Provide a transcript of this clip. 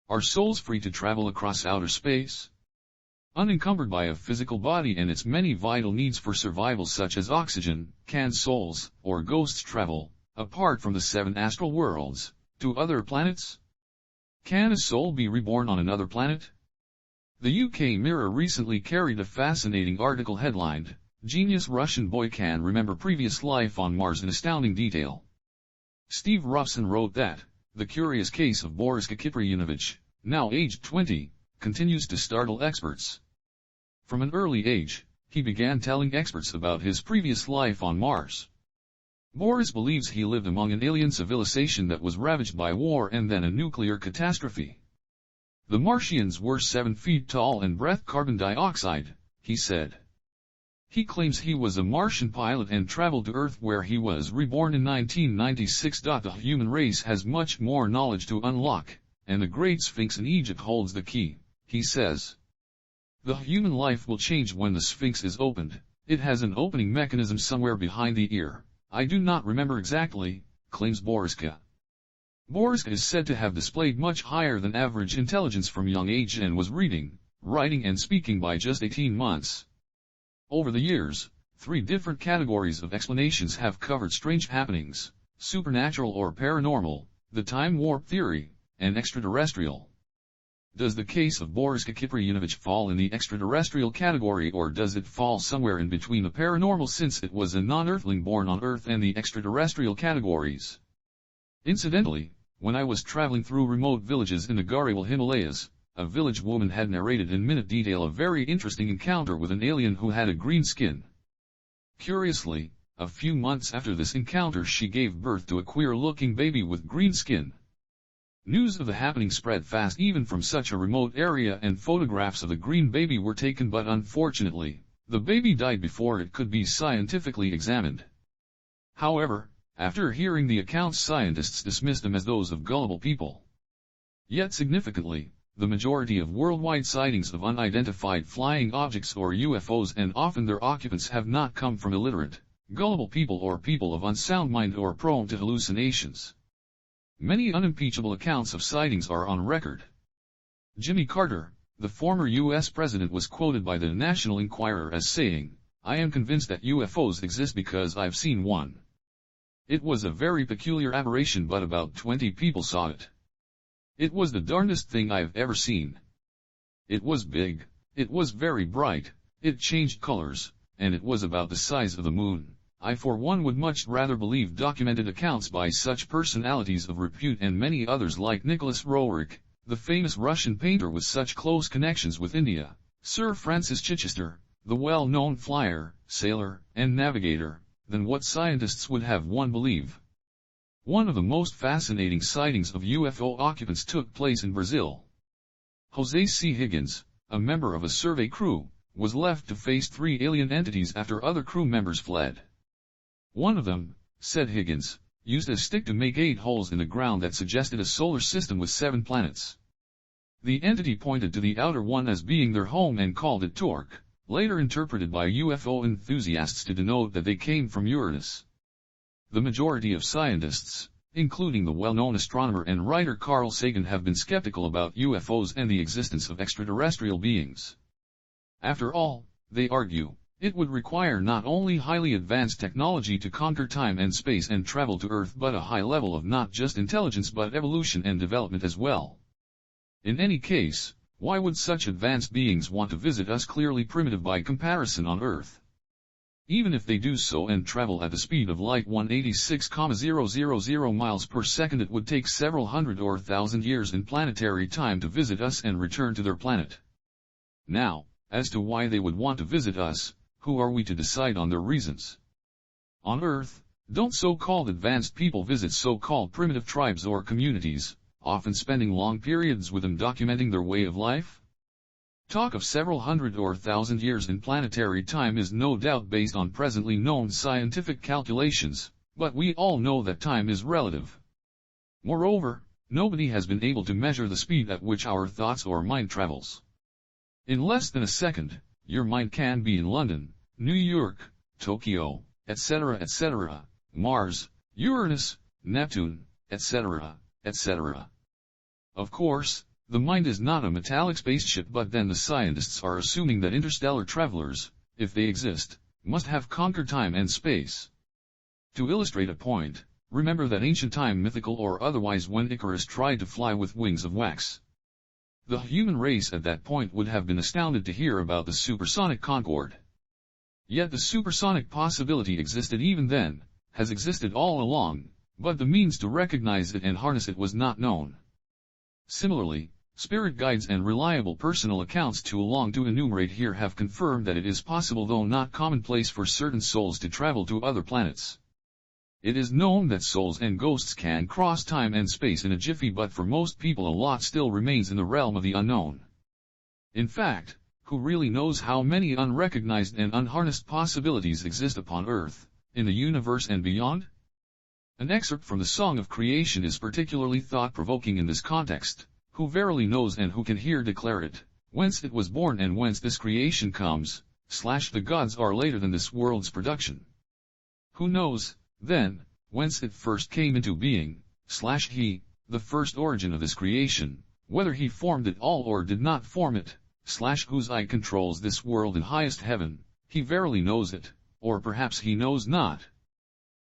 Are souls free to travel across outer space? Unencumbered by a physical body and its many vital needs for survival such as oxygen, can souls, or ghosts travel, apart from the 7 astral worlds, to other planets? Can a soul be reborn on another planet? The UK Mirror recently carried a fascinating article headlined, "Genius Russian Boy Can Remember Previous Life on Mars in Astounding Detail." Steve Ruffson wrote that, the curious case of Boris Kiprianovich, now aged 20, continues to startle experts. From an early age, he began telling experts about his previous life on Mars. Boris believes he lived among an alien civilization that was ravaged by war and then a nuclear catastrophe. The Martians were 7 feet tall and breathed carbon dioxide, he said. He claims he was a Martian pilot and traveled to Earth where he was reborn in 1996. The human race has much more knowledge to unlock, and the Great Sphinx in Egypt holds the key, he says. The human life will change when the Sphinx is opened. It has an opening mechanism somewhere behind the ear. I do not remember exactly, claims Boriska. Boriska is said to have displayed much higher than average intelligence from young age and was reading, writing and speaking by just 18 months. Over the years, 3 different categories of explanations have covered strange happenings: supernatural or paranormal, the time warp theory, and extraterrestrial. Does the case of Boris Kiprianovich fall in the extraterrestrial category, or does it fall somewhere in between the paranormal, since it was a non-earthling born on Earth, and the extraterrestrial categories? Incidentally, when I was traveling through remote villages in the Gariwal Himalayas, a village woman had narrated in minute detail a very interesting encounter with an alien who had a green skin. Curiously, a few months after this encounter she gave birth to a queer-looking baby with green skin. News of the happening spread fast even from such a remote area, and photographs of the green baby were taken, but unfortunately, the baby died before it could be scientifically examined. However, after hearing the accounts, scientists dismissed them as those of gullible people. Yet significantly, the majority of worldwide sightings of unidentified flying objects or UFOs, and often their occupants, have not come from illiterate, gullible people or people of unsound mind or prone to hallucinations. Many unimpeachable accounts of sightings are on record. Jimmy Carter, the former U.S. president, was quoted by the National Enquirer as saying, "I am convinced that UFOs exist because I've seen one. It was a very peculiar aberration, but about 20 people saw it. It was the darndest thing I've ever seen. It was big, it was very bright, it changed colors, and it was about the size of the moon. I for one would much rather believe documented accounts by such personalities of repute and many others like Nicholas Roerich, the famous Russian painter with such close connections with India, Sir Francis Chichester, the well-known flyer, sailor, and navigator, than what scientists would have one believe." One of the most fascinating sightings of UFO occupants took place in Brazil. Jose C. Higgins, a member of a survey crew, was left to face 3 alien entities after other crew members fled. One of them, said Higgins, used a stick to make 8 holes in the ground that suggested a solar system with 7 planets. The entity pointed to the outer one as being their home and called it Torque, later interpreted by UFO enthusiasts to denote that they came from Uranus. The majority of scientists, including the well-known astronomer and writer Carl Sagan, have been skeptical about UFOs and the existence of extraterrestrial beings. After all, they argue, it would require not only highly advanced technology to conquer time and space and travel to Earth, but a high level of not just intelligence but evolution and development as well. In any case, why would such advanced beings want to visit us, clearly primitive by comparison, on Earth? Even if they do so and travel at the speed of light 186,000 miles per second, it would take several hundred or thousand years in planetary time to visit us and return to their planet. Now, as to why they would want to visit us, who are we to decide on their reasons? On Earth, don't so-called advanced people visit so-called primitive tribes or communities, often spending long periods with them documenting their way of life? Talk of several hundred or thousand years in planetary time is no doubt based on presently known scientific calculations, but we all know that time is relative. Moreover, nobody has been able to measure the speed at which our thoughts or mind travels. In less than a second, your mind can be in London, New York, Tokyo, etc., etc., Mars, Uranus, Neptune, etc., etc. Of course, The mind is not a metallic spaceship, but then the scientists are assuming that interstellar travelers, if they exist, must have conquered time and space. To illustrate a point, remember that ancient time, mythical or otherwise, when Icarus tried to fly with wings of wax. The human race at that point would have been astounded to hear about the supersonic Concorde. Yet the supersonic possibility existed even then, has existed all along, but the means to recognize it and harness it was not known. Similarly, spirit guides and reliable personal accounts too long to enumerate here have confirmed that it is possible, though not commonplace, for certain souls to travel to other planets. It is known that souls and ghosts can cross time and space in a jiffy, but for most people a lot still remains in the realm of the unknown. In fact, who really knows how many unrecognized and unharnessed possibilities exist upon Earth, in the universe and beyond? An excerpt from the Song of Creation is particularly thought-provoking in this context. Who verily knows, and who can here declare it, whence it was born and whence this creation comes, / the gods are later than this world's production. Who knows, then, whence it first came into being, / he, the first origin of this creation, whether he formed it all or did not form it, / whose eye controls this world in highest heaven, he verily knows it, or perhaps he knows not.